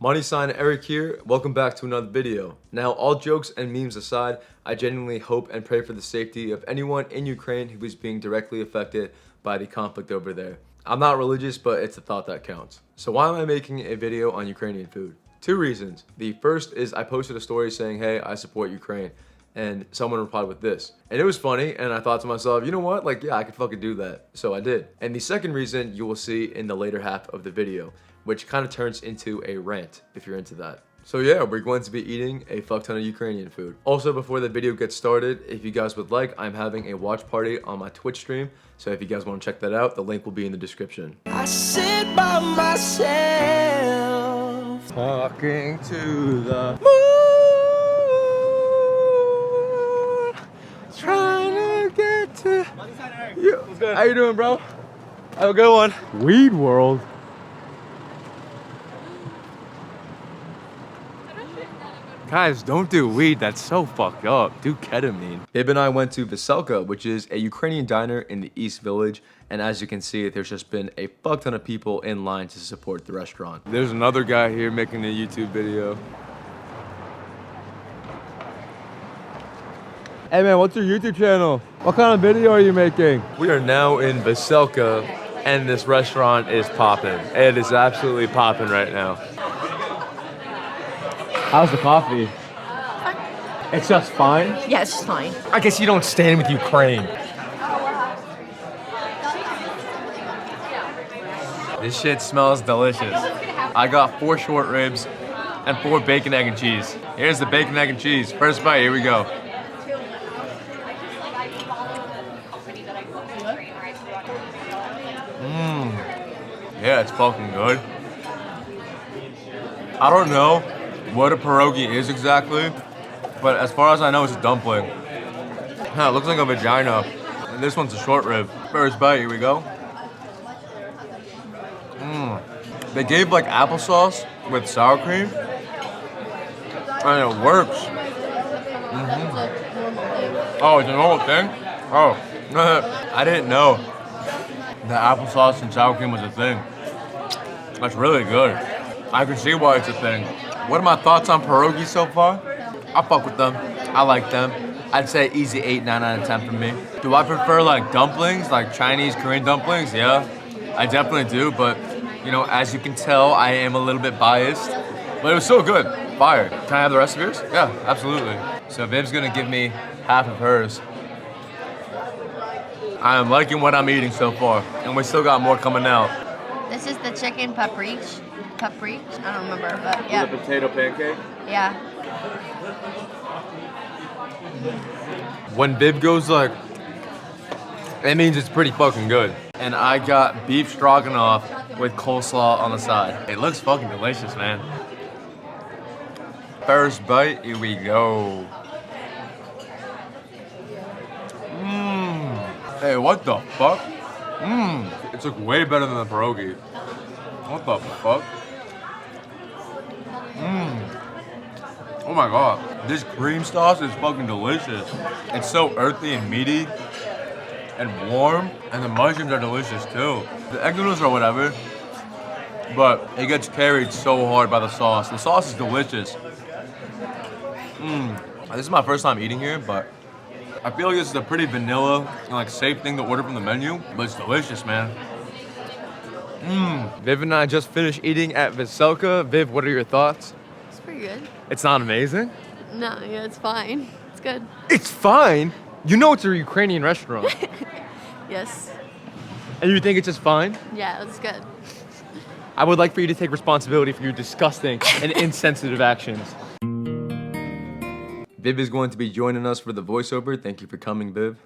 moneysigneric here. Welcome back to another video. Now, all jokes and memes aside, I genuinely hope and pray for the safety of anyone in Ukraine who is being directly affected by the conflict over there. I'm not religious, but it's the thought that counts. So why am I making a video on Ukrainian food? Two reasons. The first is I posted a story saying, hey, I support Ukraine. And someone replied with this. And it was funny, and I thought to myself, you know what? Like, yeah, I could fucking do that. So I did. And the second reason you will see in the later half of the video, which kind of turns into a rant, if you're into that. So yeah, we're going to be eating a fuck ton of Ukrainian food. Also, before the video gets started, if you guys would like, I'm having a watch party on my Twitch stream. So if you guys want to check that out, the link will be in the description. I sit by myself, talking to the moon. Trying to get to you. What's good? How you doing, bro? Have a good one. Weed world. Guys, don't do weed. That's so fucked up. Do ketamine. Bib and I went to Veselka, which is a Ukrainian diner in the East Village. And as you can see, there's just been a fuck ton of people in line to support the restaurant. There's another guy here making a YouTube video. Hey man, what's your YouTube channel? What kind of video are you making? We are now in Veselka, and this restaurant is popping. It is absolutely popping right now. How's the coffee? Fine. It's just fine? Yeah, it's just fine. I guess you don't stand with Ukraine. This shit smells delicious. I got 4 short ribs and 4 bacon, egg, and cheese. Here's the bacon, egg, and cheese. First bite, here we go. Yeah, it's fucking good. I don't know what a pierogi is exactly, but as far as I know, it's a dumpling. It looks like a vagina. And this one's a short rib. First bite, here we go. They gave like applesauce with sour cream, and it works. Oh, it's a normal thing? Oh, I didn't know that applesauce and sour cream was a thing. That's really good. I can see why it's a thing. What are my thoughts on pierogies so far? I fuck with them. I like them. I'd say easy 8, 9 out of 10 for me. Do I prefer like dumplings, like Chinese, Korean dumplings? Yeah, I definitely do. But you know, as you can tell, I am a little bit biased. But it was so good. Fire. Can I have the rest of yours? Yeah, absolutely. So Viv's gonna give me half of hers. I am liking what I'm eating so far, and we still got more coming out. This is the chicken paprich. I don't remember, but yeah. The potato pancake? Yeah. When Viv goes like, it means it's pretty fucking good. And I got beef stroganoff with coleslaw on the side. It looks fucking delicious, man. First bite, here we go. Hey, what the fuck? It's like way better than the pierogi. What the fuck? Oh my god. This cream sauce is fucking delicious. It's so earthy and meaty and warm, and the mushrooms are delicious too. The egg noodles are whatever, but it gets carried so hard by the sauce. The sauce is delicious. This is my first time eating here, but I feel like this is a pretty vanilla and like safe thing to order from the menu, but it's delicious, man. Viv and I just finished eating at Veselka. Viv, what are your thoughts? It's pretty good. It's not amazing? No, yeah, it's fine. It's good. It's fine? You know it's a Ukrainian restaurant. Yes. And you think it's just fine? Yeah, it's good. I would like for you to take responsibility for your disgusting and insensitive actions. Viv is going to be joining us for the voiceover. Thank you for coming, Viv.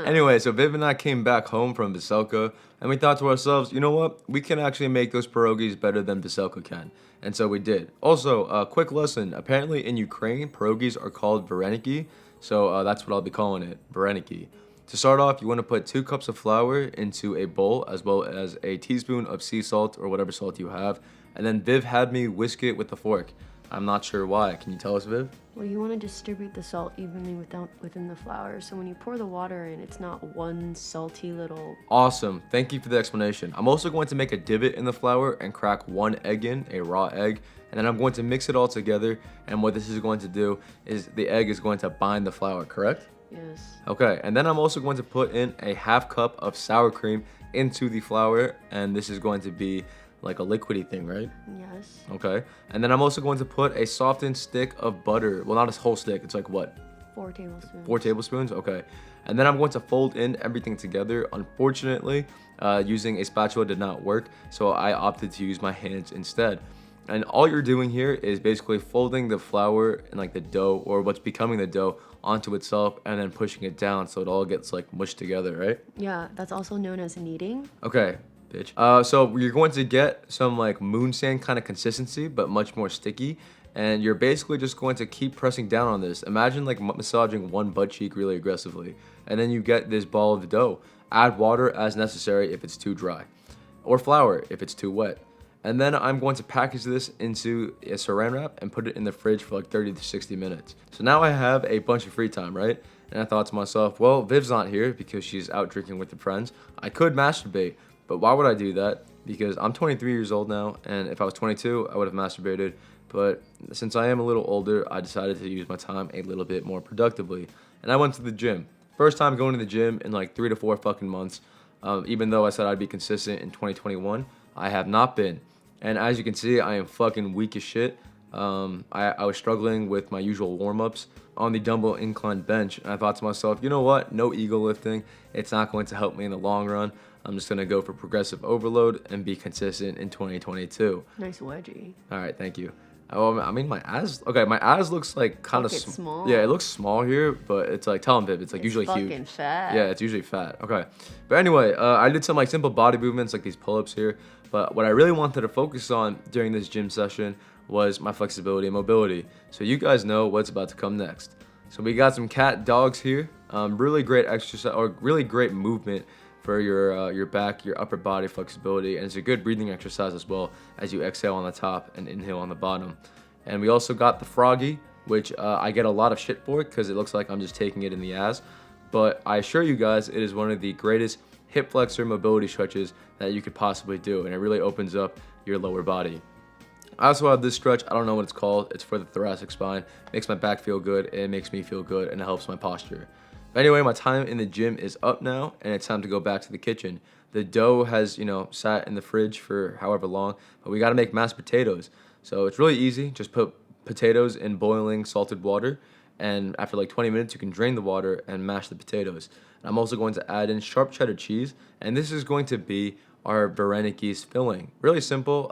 Anyway, so Viv and I came back home from Veselka, and we thought to ourselves, you know what? We can actually make those pierogies better than Veselka can. And so we did. Also, a quick lesson. Apparently in Ukraine, pierogies are called varenyky. So that's what I'll be calling it, Vareniki. To start off, you want to put 2 cups of flour into a bowl, as well as a teaspoon of sea salt or whatever salt you have. And then Viv had me whisk it with a fork. I'm not sure why. Can you tell us, Viv? Well, you want to distribute the salt evenly within the flour, so when you pour the water in, it's not one salty little... Awesome. Thank you for the explanation. I'm also going to make a divot in the flour and crack 1 egg in, a raw egg, and then I'm going to mix it all together, and what this is going to do is the egg is going to bind the flour, correct? Yes. Okay, and then I'm also going to put in a 1/2 cup of sour cream into the flour, and this is going to be like a liquidy thing, right? Yes. Okay, and then I'm also going to put a softened stick of butter. Well, not a whole stick. It's like what? 4 tablespoons. 4 tablespoons? Okay. And then I'm going to fold in everything together. Unfortunately, using a spatula did not work, so I opted to use my hands instead. And all you're doing here is basically folding the flour and like the dough, or what's becoming the dough, onto itself and then pushing it down so it all gets like mushed together, right? Yeah, that's also known as kneading. Okay, bitch. So you're going to get some like moon sand kind of consistency, but much more sticky. And you're basically just going to keep pressing down on this. Imagine like massaging one butt cheek really aggressively. And then you get this ball of dough. Add water as necessary if it's too dry, or flour if it's too wet. And then I'm going to package this into a saran wrap and put it in the fridge for like 30 to 60 minutes. So now I have a bunch of free time, right? And I thought to myself, well, Viv's not here because she's out drinking with her friends. I could masturbate, but why would I do that? Because I'm 23 years old now, and if I was 22, I would have masturbated. But since I am a little older, I decided to use my time a little bit more productively. And I went to the gym. First time going to the gym in like 3 to 4 fucking months. Even though I said I'd be consistent in 2021, I have not been. And as you can see, I am fucking weak as shit. I was struggling with my usual warm-ups on the dumbbell incline bench. And I thought to myself, you know what? No ego lifting. It's not going to help me in the long run. I'm just going to go for progressive overload and be consistent in 2022. Nice wedgie. All right, thank you. I mean, my abs. Okay, my abs looks like kind of small. Yeah, it looks small here, but it's like, tell him, Viv, it's like usually huge. Fucking fat. Yeah, it's usually fat. Okay, but anyway, I did some like simple body movements, like these pull-ups here. But what I really wanted to focus on during this gym session was my flexibility and mobility. So you guys know what's about to come next. So we got some cat dogs here. Really great exercise, or really great movement for your back, your upper body flexibility, and it's a good breathing exercise as well as you exhale on the top and inhale on the bottom. And we also got the froggy, which I get a lot of shit for because it looks like I'm just taking it in the ass. But I assure you guys, it is one of the greatest hip flexor mobility stretches that you could possibly do, and it really opens up your lower body. I also have this stretch. I don't know what it's called. It's for the thoracic spine. It makes my back feel good, it makes me feel good, and it helps my posture. But anyway, my time in the gym is up now, and it's time to go back to the kitchen. The dough has, sat in the fridge for however long, but we got to make mashed potatoes. So it's really easy. Just put potatoes in boiling salted water, and after like 20 minutes, you can drain the water and mash the potatoes. And I'm also going to add in sharp cheddar cheese, and this is going to be our Vareniki's filling. Really simple,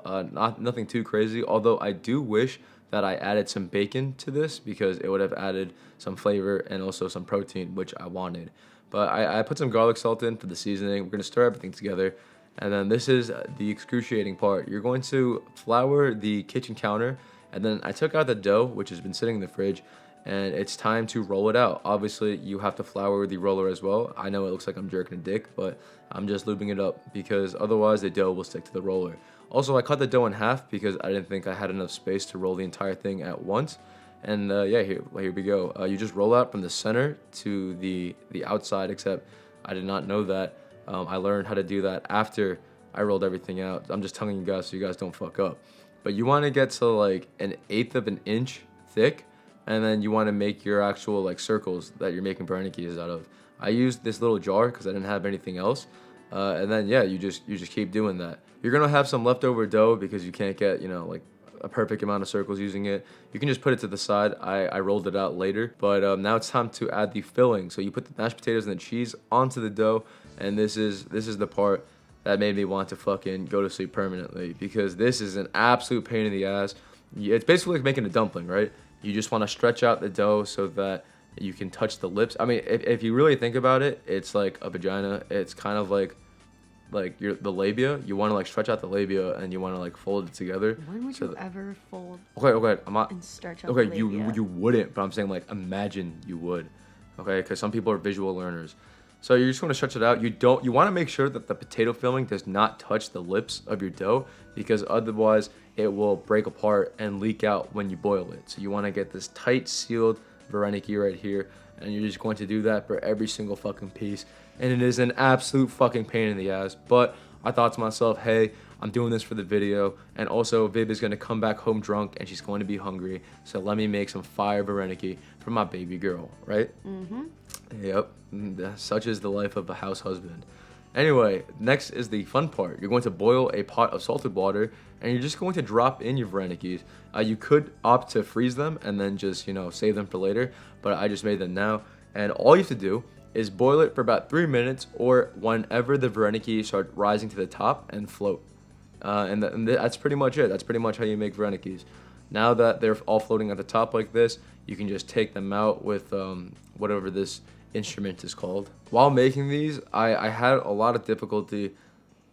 nothing too crazy, although I do wish that I added some bacon to this because it would have added some flavor and also some protein, which I wanted. But I put some garlic salt in for the seasoning. We're going to stir everything together. And then this is the excruciating part. You're going to flour the kitchen counter. And then I took out the dough, which has been sitting in the fridge. And it's time to roll it out. Obviously, you have to flour the roller as well. I know it looks like I'm jerking a dick, but I'm just lubing it up because otherwise the dough will stick to the roller. Also, I cut the dough in half because I didn't think I had enough space to roll the entire thing at once. And yeah, here we go. You just roll out from the center to the outside, except I did not know that. I learned how to do that after I rolled everything out. I'm just telling you guys so you guys don't fuck up. But you want to get to like 1/8 of an inch thick, and then you want to make your actual like circles that you're making Varenikis out of. I used this little jar because I didn't have anything else. And then yeah, you just keep doing that. You're gonna have some leftover dough because you can't get like a perfect amount of circles using it. You can just put it to the side. I rolled it out later, but now it's time to add the filling. So you put the mashed potatoes and the cheese onto the dough, and this is the part that made me want to fucking go to sleep permanently because this is an absolute pain in the ass. It's basically like making a dumpling, right? You just want to stretch out the dough so that you can touch the lips. I mean, if you really think about it, it's like a vagina. It's kind of like the labia. You want to like stretch out the labia and you want to like fold it together. When would you ever fold? Okay, I'm not. And stretch out the labia? you wouldn't, but I'm saying like imagine you would. Okay, because some people are visual learners. So you just want to stretch it out. You want to make sure that the potato filling does not touch the lips of your dough because otherwise it will break apart and leak out when you boil it. So you want to get this tight sealed Vareniki right here, and you're just going to do that for every single fucking piece. And it is an absolute fucking pain in the ass, but I thought to myself, hey, I'm doing this for the video, and also Viv is going to come back home drunk and she's going to be hungry, so let me make some fire Vareniki for my baby girl, right? Yep, such is the life of a house husband. Anyway, next is the fun part. You're going to boil a pot of salted water, and you're just going to drop in your Varenikis. You could opt to freeze them and then just, save them for later, but I just made them now. And all you have to do is boil it for about 3 minutes, or whenever the Vareniki start rising to the top and float. And that's pretty much it. That's pretty much how you make Varenikis. Now that they're all floating at the top like this, you can just take them out with whatever this instrument is called. While making these, I had a lot of difficulty,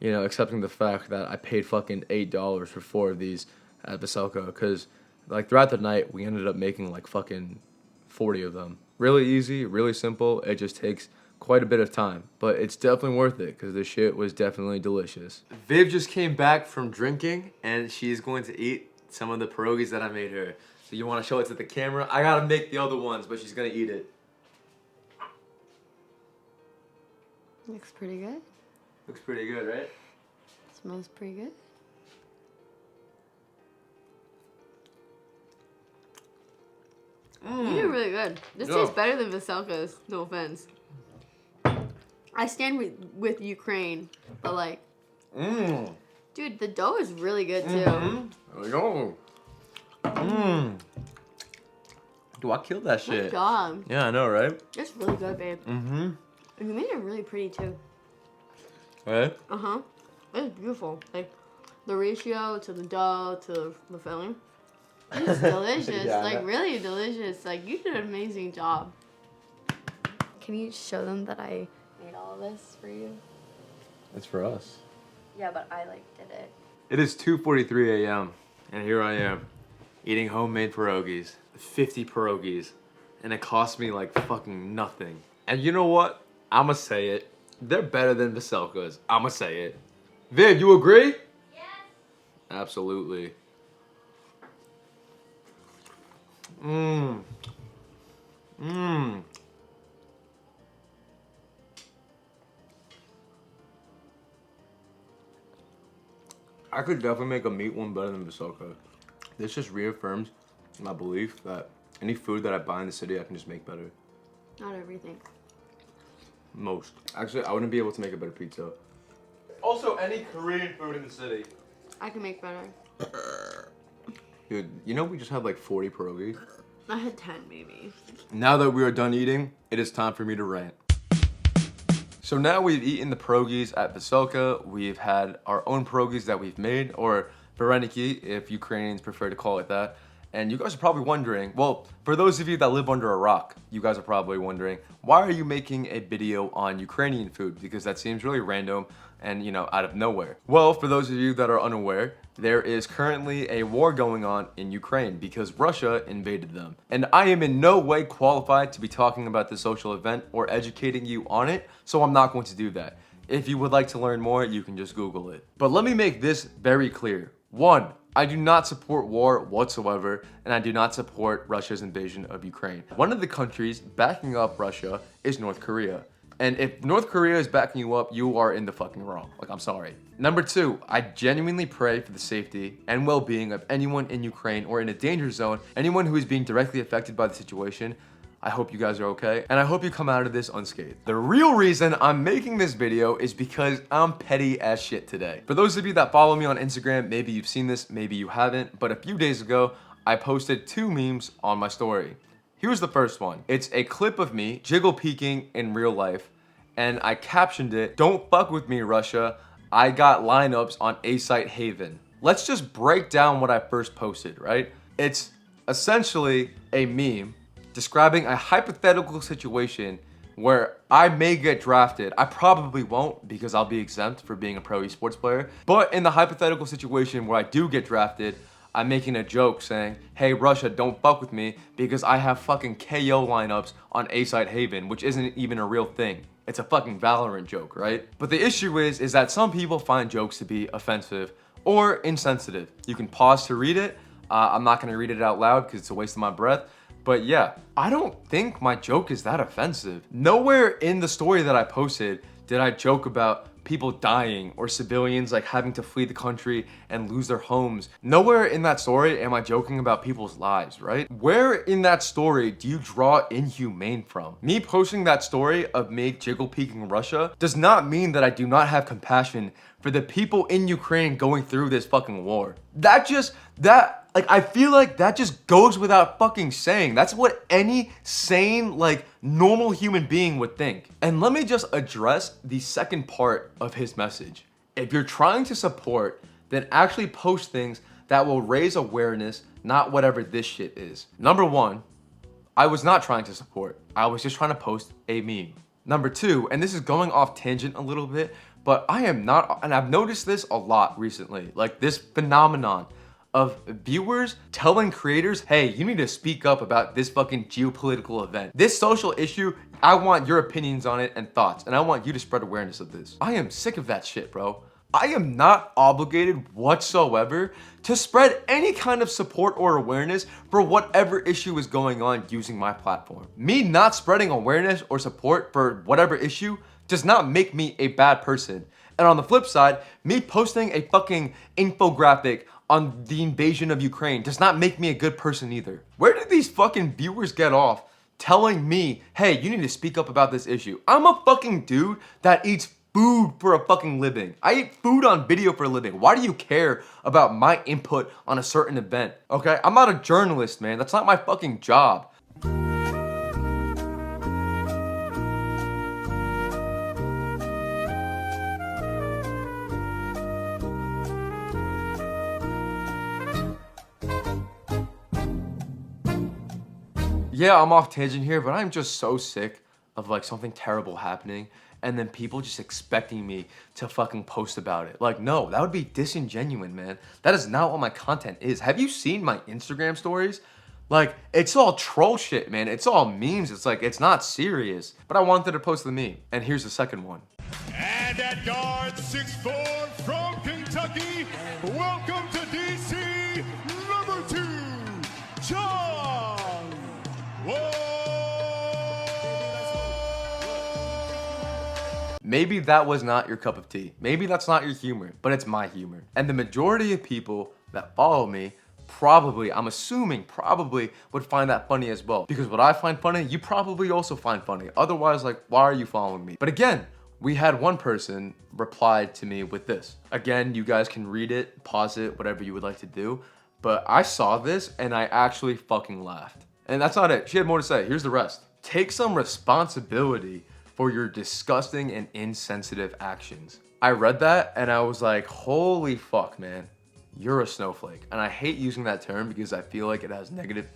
accepting the fact that I paid fucking $8 for 4 of these at Veselka, because like throughout the night we ended up making like fucking 40 of them. Really easy, really simple. It just takes quite a bit of time, but it's definitely worth it because the shit was definitely delicious. Viv just came back from drinking and she's going to eat some of the pierogies that I made her. So you want to show it to the camera? I gotta make the other ones, but she's gonna eat it. Looks pretty good. Looks pretty good, right? Smells pretty good. You did really good. This tastes better than Veselka's, no offense. I stand with Ukraine, but like, dude, the dough is really good too. There we go. Dude, I killed that shit. Good job. Yeah, I know, right? It's really good, babe. And you made it really pretty too. Right? It's beautiful. Like the ratio to the dough to the filling. It's delicious. Yeah, like really delicious. Like you did an amazing job. Can you show them that I made all of this for you? It's for us. Yeah, but I like did it. It is 2:43 a.m. and here I am eating homemade pierogies. 50 pierogies. And it cost me like fucking nothing. And you know what? I'ma say it. They're better than Veselka's. I'ma say it. Viv, you agree? Yes. Absolutely. I could definitely make a meat one better than Veselka. This just reaffirms my belief that any food that I buy in the city, I can just make better. Not everything. Most. Actually, I wouldn't be able to make a better pizza. Also, any Korean food in the city. I can make better. Dude, we just had like 40 pierogies. I had 10 maybe. Now that we are done eating, it is time for me to rant. So now we've eaten the pierogies at Veselka. We've had our own pierogies that we've made, or Vareniki, if Ukrainians prefer to call it that. And you guys are probably wondering, well, for those of you that live under a rock, you guys are probably wondering, why are you making a video on Ukrainian food? Because that seems really random and, out of nowhere. Well, for those of you that are unaware, there is currently a war going on in Ukraine because Russia invaded them. And I am in no way qualified to be talking about this social event or educating you on it, so I'm not going to do that. If you would like to learn more, you can just Google it. But let me make this very clear. 1, I do not support war whatsoever, and I do not support Russia's invasion of Ukraine. One of the countries backing up Russia is North Korea. And if North Korea is backing you up, you are in the fucking wrong. Like, I'm sorry. Number 2, I genuinely pray for the safety and well-being of anyone in Ukraine or in a danger zone, anyone who is being directly affected by the situation. I hope you guys are okay, and I hope you come out of this unscathed. The real reason I'm making this video is because I'm petty as shit today. For those of you that follow me on Instagram, maybe you've seen this, maybe you haven't, but a few days ago, I posted 2 memes on my story. Here's the first one. It's a clip of me jiggle peeking in real life, and I captioned it, "Don't fuck with me, Russia. I got lineups on A-Site Haven." Let's just break down what I first posted, right? It's essentially a meme describing a hypothetical situation where I may get drafted. I probably won't because I'll be exempt for being a pro esports player. But in the hypothetical situation where I do get drafted, I'm making a joke saying, "Hey Russia, don't fuck with me because I have fucking KO lineups on A-Site Haven," which isn't even a real thing. It's a fucking Valorant joke, right? But the issue is that some people find jokes to be offensive, or insensitive. You can pause to read it. I'm not gonna read it out loud because it's a waste of my breath. But yeah, I don't think my joke is that offensive. Nowhere in the story that I posted did I joke about people dying or civilians like having to flee the country and lose their homes. Nowhere in that story am I joking about people's lives, right? Where in that story do you draw inhumane from? Me posting that story of me jiggle peeking Russia does not mean that I do not have compassion for the people in Ukraine going through this fucking war. I feel like that just goes without fucking saying. That's what any sane, like, normal human being would think. And let me just address the second part of his message. If you're trying to support, then actually post things that will raise awareness, not whatever this shit is. Number one, I was not trying to support. I was just trying to post a meme. Number two, and this is going off tangent a little bit, but I am not, and I've noticed this a lot recently, like this phenomenon of viewers telling creators, hey, you need to speak up about this fucking geopolitical event. This social issue, I want your opinions on it and thoughts, and I want you to spread awareness of this. I am sick of that shit, bro. I am not obligated whatsoever to spread any kind of support or awareness for whatever issue is going on using my platform. Me not spreading awareness or support for whatever issue does not make me a bad person. And on the flip side, me posting a fucking infographic on the invasion of Ukraine does not make me a good person either. Where did these fucking viewers get off telling me, hey, you need to speak up about this issue? I'm a fucking dude that eats food for a fucking living. I eat food on video for a living. Why do you care about my input on a certain event? Okay, I'm not a journalist, man. That's not my fucking job. Yeah, I'm off tangent here, but I'm just so sick of like something terrible happening and then people just expecting me to fucking post about it. Like, no, that would be disingenuous, man. That is not what my content is. Have you seen my Instagram stories? Like, it's all troll shit, man. It's all memes. It's like, it's not serious. But I wanted to post the meme. And here's the second one. And at guard 6'4" from Kentucky, welcome to DC, number 2, John. Whoa. Maybe that was not your cup of tea. Maybe that's not your humor, but it's my humor. And the majority of people that follow me probably, I'm assuming probably would find that funny as well. Because what I find funny, you probably also find funny. Otherwise, like, why are you following me? But again, we had one person reply to me with this. Again, you guys can read it, pause it, whatever you would like to do. But I saw this and I actually fucking laughed. And that's not it. She had more to say. Here's the rest. Take some responsibility for your disgusting and insensitive actions. I read that and I was like, holy fuck, man. You're a snowflake. And I hate using that term because I feel like it has negative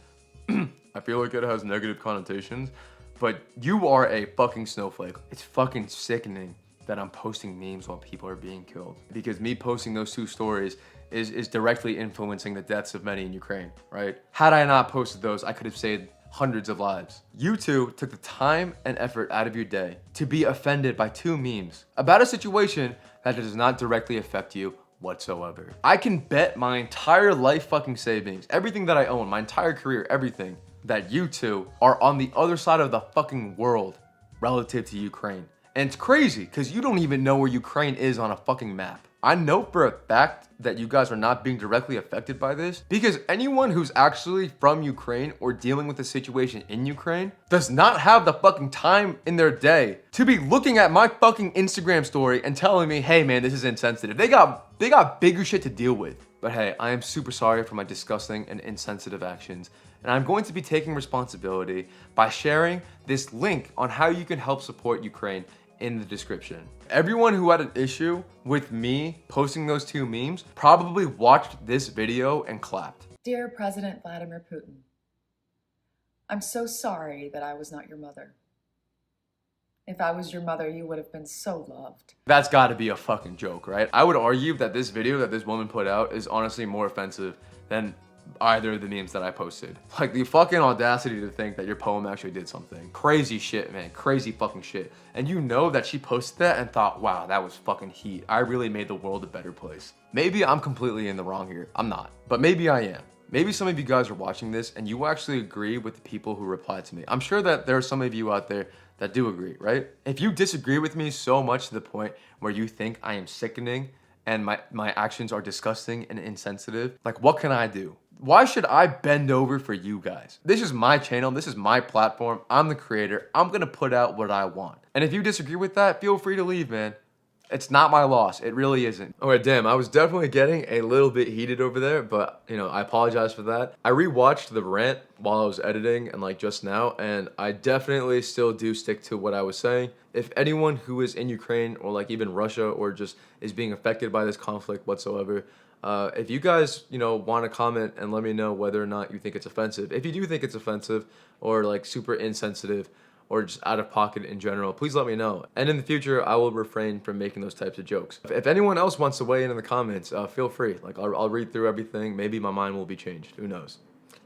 connotations, but you are a fucking snowflake. It's fucking sickening that I'm posting memes while people are being killed, because me posting those two stories is directly influencing the deaths of many in Ukraine, right? Had I not posted those, I could have saved hundreds of lives. You two took the time and effort out of your day to be offended by two memes about a situation that does not directly affect you whatsoever. I can bet my entire life fucking savings, everything that I own, my entire career, everything, that you two are on the other side of the fucking world relative to Ukraine. And it's crazy because you don't even know where Ukraine is on a fucking map. I know for a fact that you guys are not being directly affected by this because anyone who's actually from Ukraine or dealing with the situation in Ukraine does not have the fucking time in their day to be looking at my fucking Instagram story and telling me, hey man, this is insensitive. They got bigger shit to deal with. But hey, I am super sorry for my disgusting and insensitive actions. And I'm going to be taking responsibility by sharing this link on how you can help support Ukraine in the description. Everyone who had an issue with me posting those two memes probably watched this video and clapped. Dear President Vladimir Putin, I'm so sorry that I was not your mother. If I was your mother, you would have been so loved. That's gotta be a fucking joke, right? I would argue that this video that this woman put out is honestly more offensive than either of the memes that I posted. Like, the fucking audacity to think that your poem actually did something. Crazy shit, man. Crazy fucking shit. And you know that she posted that and thought, wow, that was fucking heat. I really made the world a better place. Maybe I'm completely in the wrong here. I'm not. But maybe I am. Maybe some of you guys are watching this and you actually agree with the people who replied to me. I'm sure that there are some of you out there that do agree, right? If you disagree with me so much to the point where you think I am sickening and my actions are disgusting and insensitive, like, what can I do? Why should I bend over for you guys? This is my channel. This is my platform. I'm the creator. I'm gonna put out what I want. And if you disagree with that, feel free to leave, man. It's not my loss. It really isn't. All right, damn, I was definitely getting a little bit heated over there, but, you know, I apologize for that. I rewatched the rant while I was editing and like just now, and I definitely still do stick to what I was saying. If anyone who is in Ukraine or like even Russia or just is being affected by this conflict whatsoever, if you guys, you know, want to comment and let me know whether or not you think it's offensive. If you do think it's offensive or like super insensitive, or just out of pocket in general, please let me know. And in the future, I will refrain from making those types of jokes. If anyone else wants to weigh in the comments, feel free. Like, I'll read through everything. Maybe my mind will be changed. Who knows?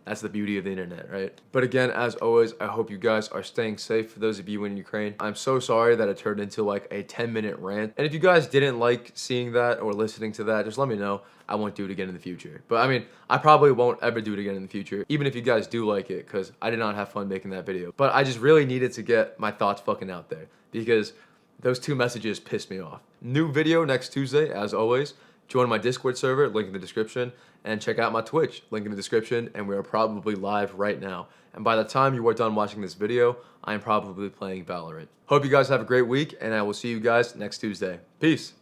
That's the beauty of the internet, right? But again, as always, I hope you guys are staying safe. For those of you in Ukraine, I'm so sorry that it turned into like a 10-minute rant. And if you guys didn't like seeing that or listening to that, just let me know. I won't do it again in the future. But I mean, I probably won't ever do it again in the future, even if you guys do like it, because I did not have fun making that video. But I just really needed to get my thoughts fucking out there, because those two messages pissed me off. New video next Tuesday, as always. Join my Discord server, link in the description, and check out my Twitch, link in the description, and we are probably live right now. And by the time you are done watching this video, I am probably playing Valorant. Hope you guys have a great week, and I will see you guys next Tuesday. Peace.